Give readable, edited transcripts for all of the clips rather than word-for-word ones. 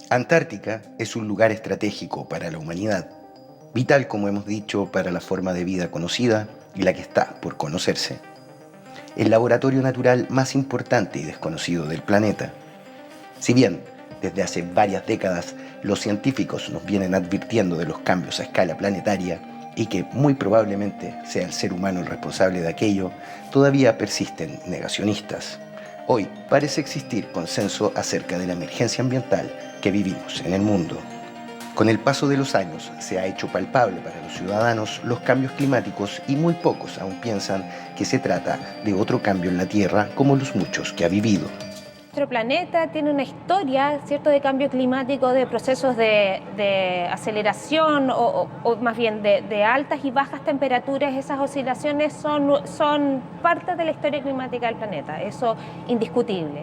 Antártica es un lugar estratégico para la humanidad, vital, como hemos dicho, para la forma de vida conocida y la que está por conocerse. El laboratorio natural más importante y desconocido del planeta. Si bien desde hace varias décadas los científicos nos vienen advirtiendo de los cambios a escala planetaria y que muy probablemente sea el ser humano el responsable de aquello, todavía persisten negacionistas. Hoy parece existir consenso acerca de la emergencia ambiental que vivimos en el mundo. Con el paso de los años se ha hecho palpable para los ciudadanos los cambios climáticos y muy pocos aún piensan que se trata de otro cambio en la Tierra como los muchos que ha vivido. Nuestro planeta tiene una historia, ¿cierto?, de cambio climático, de procesos de aceleración o más bien de altas y bajas temperaturas. Esas oscilaciones son parte de la historia climática del planeta, eso indiscutible.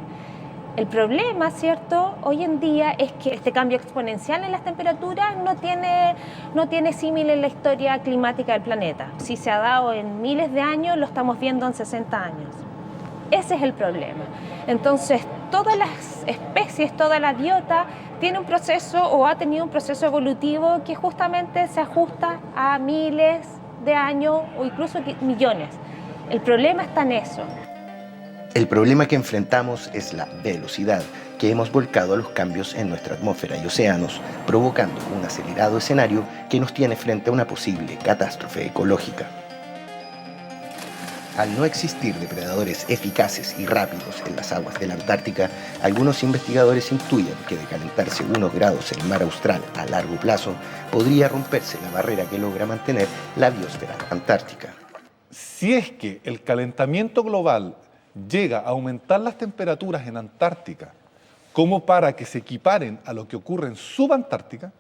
El problema, ¿cierto?, hoy en día es que este cambio exponencial en las temperaturas no tiene símil en la historia climática del planeta. Si se ha dado en miles de años, lo estamos viendo en 60 años. Ese es el problema. Entonces, todas las especies, toda la biota tiene un proceso o ha tenido un proceso evolutivo que justamente se ajusta a miles de años o incluso millones. El problema está en eso. El problema que enfrentamos es la velocidad que hemos volcado a los cambios en nuestra atmósfera y océanos, provocando un acelerado escenario que nos tiene frente a una posible catástrofe ecológica. Al no existir depredadores eficaces y rápidos en las aguas de la Antártica, algunos investigadores intuyen que de calentarse unos grados el mar austral a largo plazo, podría romperse la barrera que logra mantener la biosfera antártica. Si es que el calentamiento global llega a aumentar las temperaturas en Antártica como para que se equiparen a lo que ocurre en subantártica,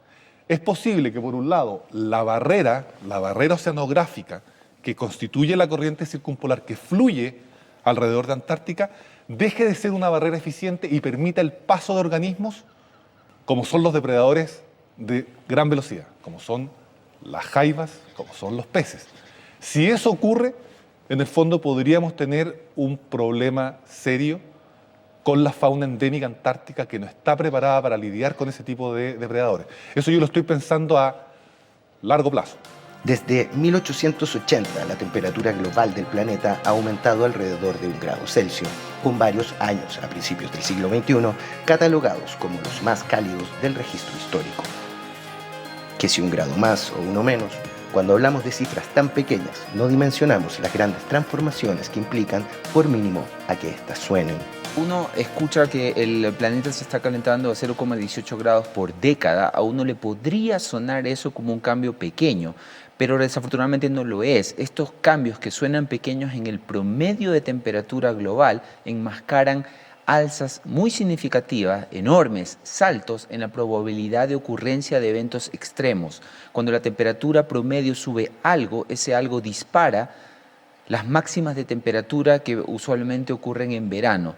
es posible que, por un lado, la barrera oceanográfica que constituye la corriente circumpolar que fluye alrededor de Antártica, deje de ser una barrera eficiente y permita el paso de organismos como son los depredadores de gran velocidad, como son las jaivas, como son los peces. Si eso ocurre, en el fondo podríamos tener un problema serio con la fauna endémica antártica que no está preparada para lidiar con ese tipo de depredadores. Eso yo lo estoy pensando a largo plazo. Desde 1880, la temperatura global del planeta ha aumentado alrededor de 1 grado Celsius, con varios años a principios del siglo XXI catalogados como los más cálidos del registro histórico. Que si 1 grado más o 1 menos, cuando hablamos de cifras tan pequeñas, no dimensionamos las grandes transformaciones que implican, por mínimo, a que éstas suenen. Uno escucha que el planeta se está calentando a 0,18 grados por década. A uno le podría sonar eso como un cambio pequeño, pero desafortunadamente no lo es. Estos cambios que suenan pequeños en el promedio de temperatura global enmascaran alzas muy significativas, enormes, saltos en la probabilidad de ocurrencia de eventos extremos. Cuando la temperatura promedio sube algo, ese algo dispara las máximas de temperatura que usualmente ocurren en verano.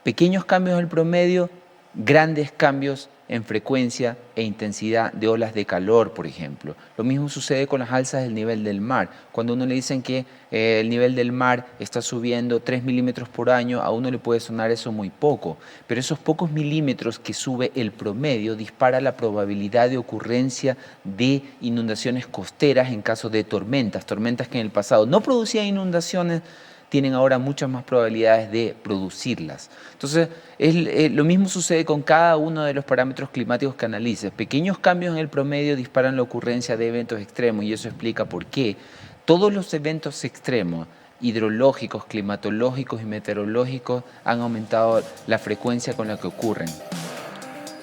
Pequeños cambios en el promedio, grandes cambios en frecuencia e intensidad de olas de calor, por ejemplo. Lo mismo sucede con las alzas del nivel del mar. Cuando a uno le dicen que el nivel del mar está subiendo 3 milímetros por año, a uno le puede sonar eso muy poco, pero esos pocos milímetros que sube el promedio dispara la probabilidad de ocurrencia de inundaciones costeras en caso de tormentas que en el pasado no producían inundaciones, tienen ahora muchas más probabilidades de producirlas. Entonces, lo mismo sucede con cada uno de los parámetros climáticos que analices. Pequeños cambios en el promedio disparan la ocurrencia de eventos extremos y eso explica por qué todos los eventos extremos, hidrológicos, climatológicos y meteorológicos, han aumentado la frecuencia con la que ocurren.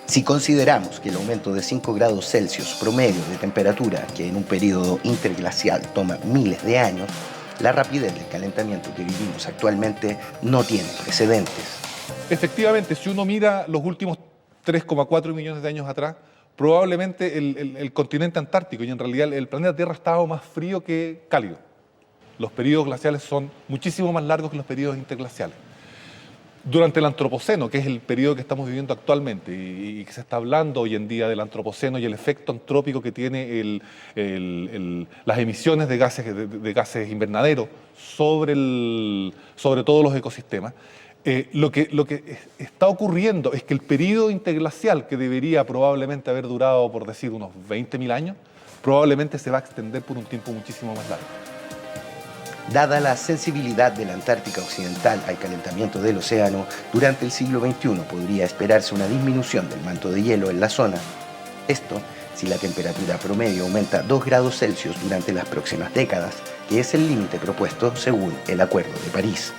Si consideramos que el aumento de 5 grados Celsius promedio de temperatura, que en un periodo interglacial toma miles de años, la rapidez del calentamiento que vivimos actualmente no tiene precedentes. Efectivamente, si uno mira los últimos 3,4 millones de años atrás, probablemente el continente antártico y en realidad el planeta Tierra estaba más frío que cálido. Los periodos glaciales son muchísimo más largos que los periodos interglaciales. Durante el Antropoceno, que es el periodo que estamos viviendo actualmente y que se está hablando hoy en día del Antropoceno y el efecto antrópico que tiene las emisiones de gases invernaderos sobre todos los ecosistemas, Lo que está ocurriendo es que el periodo interglacial, que debería probablemente haber durado, por decir, unos 20.000 años, probablemente se va a extender por un tiempo muchísimo más largo. Dada la sensibilidad de la Antártica Occidental al calentamiento del océano, durante el siglo XXI podría esperarse una disminución del manto de hielo en la zona. Esto si la temperatura promedio aumenta 2 grados Celsius durante las próximas décadas, que es el límite propuesto según el Acuerdo de París.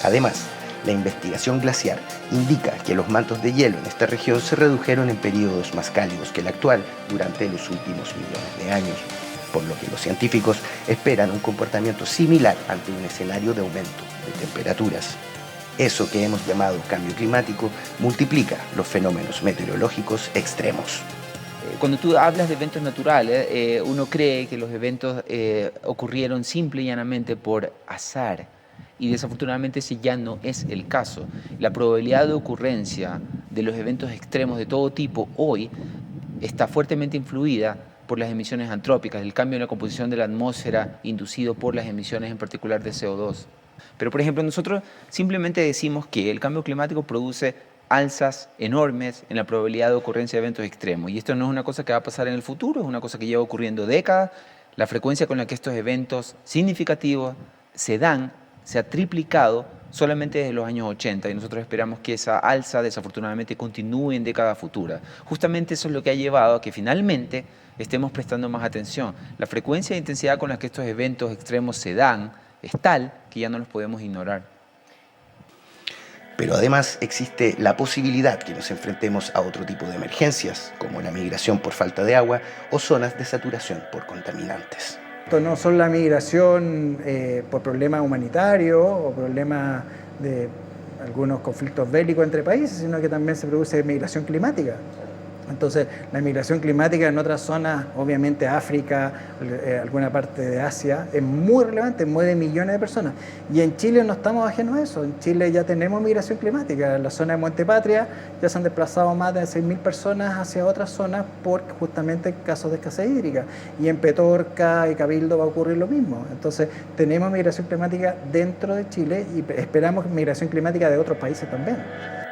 Además, la investigación glaciar indica que los mantos de hielo en esta región se redujeron en periodos más cálidos que el actual durante los últimos millones de años, por lo que los científicos esperan un comportamiento similar ante un escenario de aumento de temperaturas. Eso que hemos llamado cambio climático multiplica los fenómenos meteorológicos extremos. Cuando tú hablas de eventos naturales, uno cree que los eventos ocurrieron simple y llanamente por azar. Y desafortunadamente ese ya no es el caso. La probabilidad de ocurrencia de los eventos extremos de todo tipo hoy está fuertemente influida por las emisiones antrópicas, el cambio en la composición de la atmósfera inducido por las emisiones en particular de CO2. Pero, por ejemplo, nosotros simplemente decimos que el cambio climático produce alzas enormes en la probabilidad de ocurrencia de eventos extremos. Y esto no es una cosa que va a pasar en el futuro, es una cosa que lleva ocurriendo décadas. La frecuencia con la que estos eventos significativos se dan se ha triplicado solamente desde los años 80 y nosotros esperamos que esa alza desafortunadamente continúe en décadas futuras. Justamente eso es lo que ha llevado a que finalmente estemos prestando más atención. La frecuencia e intensidad con la que estos eventos extremos se dan es tal que ya no los podemos ignorar. Pero además existe la posibilidad que nos enfrentemos a otro tipo de emergencias, como la migración por falta de agua o zonas de saturación por contaminantes. Esto no solo la migración por problemas humanitarios o problemas de algunos conflictos bélicos entre países, sino que también se produce migración climática. Entonces, la migración climática en otras zonas, obviamente África, alguna parte de Asia, es muy relevante, mueve millones de personas. Y en Chile no estamos ajenos a eso. En Chile ya tenemos migración climática. En la zona de Monte Patria ya se han desplazado más de 6.000 personas hacia otras zonas por justamente casos de escasez hídrica. Y en Petorca y Cabildo va a ocurrir lo mismo. Entonces, tenemos migración climática dentro de Chile y esperamos migración climática de otros países también.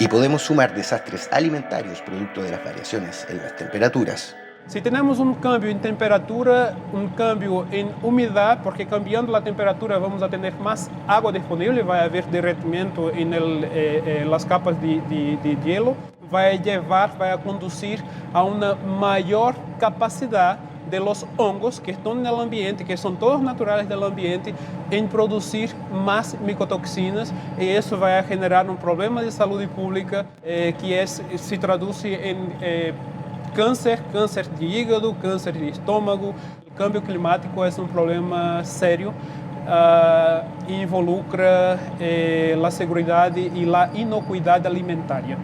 Y podemos sumar desastres alimentarios producto de las variaciones en las temperaturas. Si tenemos un cambio en temperatura, un cambio en humedad, porque cambiando la temperatura vamos a tener más agua disponible, va a haber derretimiento en las capas de hielo, va a conducir a una mayor capacidad de los hongos que están en el ambiente, que son todos naturales del ambiente, en producir más micotoxinas y eso va a generar un problema de salud pública que se traduce en cáncer de hígado, cáncer de estómago. El cambio climático es un problema serio e involucra la seguridad y la inocuidad alimentaria.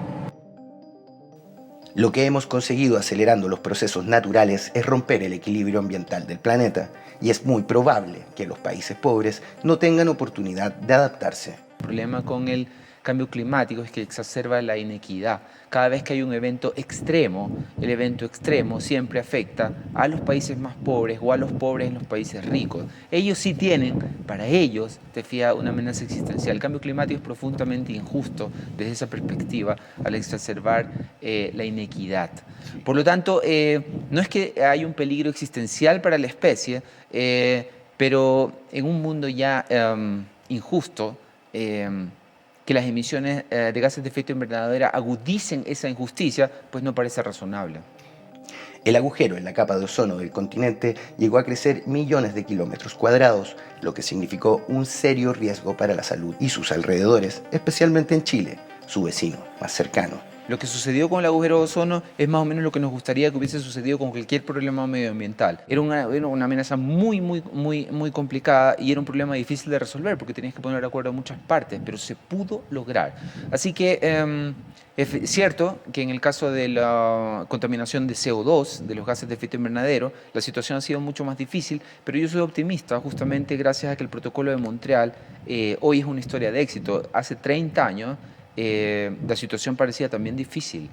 Lo que hemos conseguido acelerando los procesos naturales es romper el equilibrio ambiental del planeta, y es muy probable que los países pobres no tengan oportunidad de adaptarse. El problema con el cambio climático es que exacerba la inequidad. Cada vez que hay un evento extremo, el evento extremo siempre afecta a los países más pobres o a los pobres en los países ricos. Ellos sí tienen, para ellos, te fías, una amenaza existencial. El cambio climático es profundamente injusto desde esa perspectiva al exacerbar la inequidad. Por lo tanto, no es que hay un peligro existencial para la especie, pero en un mundo ya injusto, que las emisiones de gases de efecto invernadero agudicen esa injusticia, pues no parece razonable. El agujero en la capa de ozono del continente llegó a crecer millones de kilómetros cuadrados, lo que significó un serio riesgo para la salud y sus alrededores, especialmente en Chile, su vecino más cercano. Lo que sucedió con el agujero de ozono es más o menos lo que nos gustaría que hubiese sucedido con cualquier problema medioambiental. Era una amenaza muy complicada y era un problema difícil de resolver porque tenías que poner de acuerdo a muchas partes, pero se pudo lograr. Así que es cierto que en el caso de la contaminación de CO2, de los gases de efecto invernadero, la situación ha sido mucho más difícil, pero yo soy optimista justamente gracias a que el protocolo de Montreal hoy es una historia de éxito. Hace 30 años la situación parecía también difícil.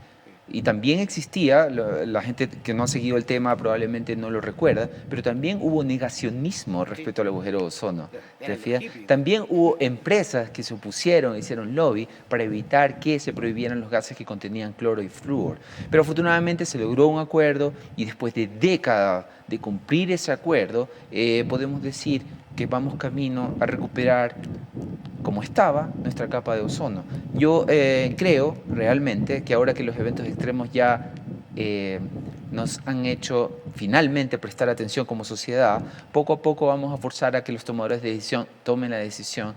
Y también existía, la gente que no ha seguido el tema probablemente no lo recuerda, pero también hubo negacionismo respecto al agujero de ozono. ¿Te fijas? También hubo empresas que se opusieron, hicieron lobby para evitar que se prohibieran los gases que contenían cloro y flúor. Pero afortunadamente se logró un acuerdo y después de décadas de cumplir ese acuerdo, podemos decir que vamos camino a recuperar como estaba nuestra capa de ozono. Yo creo realmente que ahora que los eventos extremos ya nos han hecho finalmente prestar atención como sociedad, poco a poco vamos a forzar a que los tomadores de decisión tomen la decisión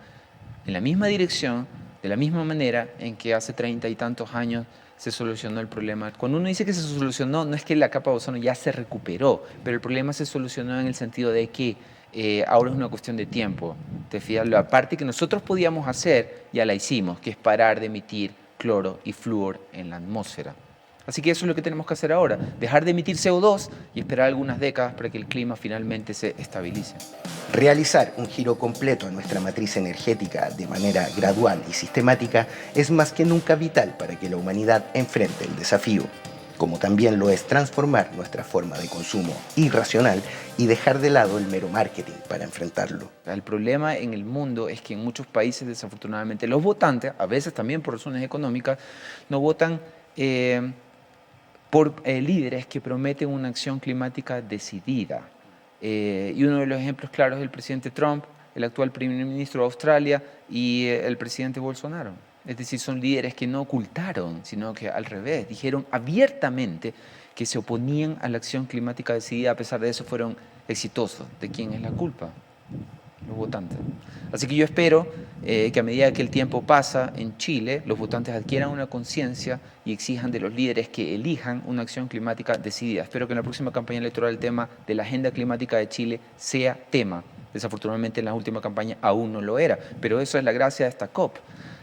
en la misma dirección, de la misma manera en que hace 30 y tantos años se solucionó el problema. Cuando uno dice que se solucionó, no es que la capa de ozono ya se recuperó, pero el problema se solucionó en el sentido de que ahora es una cuestión de tiempo. ¿Te fijas? La parte que nosotros podíamos hacer, ya la hicimos, que es parar de emitir cloro y flúor en la atmósfera. Así que eso es lo que tenemos que hacer ahora, dejar de emitir CO2 y esperar algunas décadas para que el clima finalmente se estabilice. Realizar un giro completo a nuestra matriz energética de manera gradual y sistemática es más que nunca vital para que la humanidad enfrente el desafío, como también lo es transformar nuestra forma de consumo irracional y dejar de lado el mero marketing para enfrentarlo. El problema en el mundo es que en muchos países, desafortunadamente, los votantes, a veces también por razones económicas, no votan por líderes que prometen una acción climática decidida. Y uno de los ejemplos claros es el presidente Trump, el actual primer ministro de Australia y el presidente Bolsonaro. Es decir, son líderes que no ocultaron, sino que al revés, dijeron abiertamente que se oponían a la acción climática decidida. A pesar de eso fueron exitosos. ¿De quién es la culpa? Los votantes. Así que yo espero que a medida que el tiempo pasa en Chile, los votantes adquieran una conciencia y exijan de los líderes que elijan una acción climática decidida. Espero que en la próxima campaña electoral el tema de la agenda climática de Chile sea tema. Desafortunadamente en la última campaña aún no lo era, pero eso es la gracia de esta COP.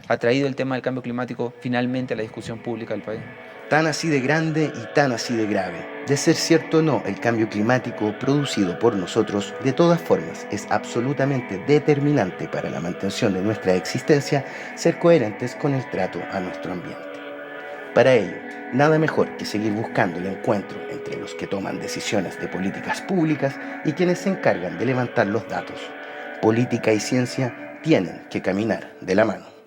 Ha traído el tema del cambio climático finalmente a la discusión pública del país. Tan así de grande y tan así de grave. De ser cierto o no, el cambio climático producido por nosotros, de todas formas, es absolutamente determinante para la mantención de nuestra existencia, ser coherentes con el trato a nuestro ambiente. Para ello, nada mejor que seguir buscando el encuentro entre los que toman decisiones de políticas públicas y quienes se encargan de levantar los datos. Política y ciencia tienen que caminar de la mano.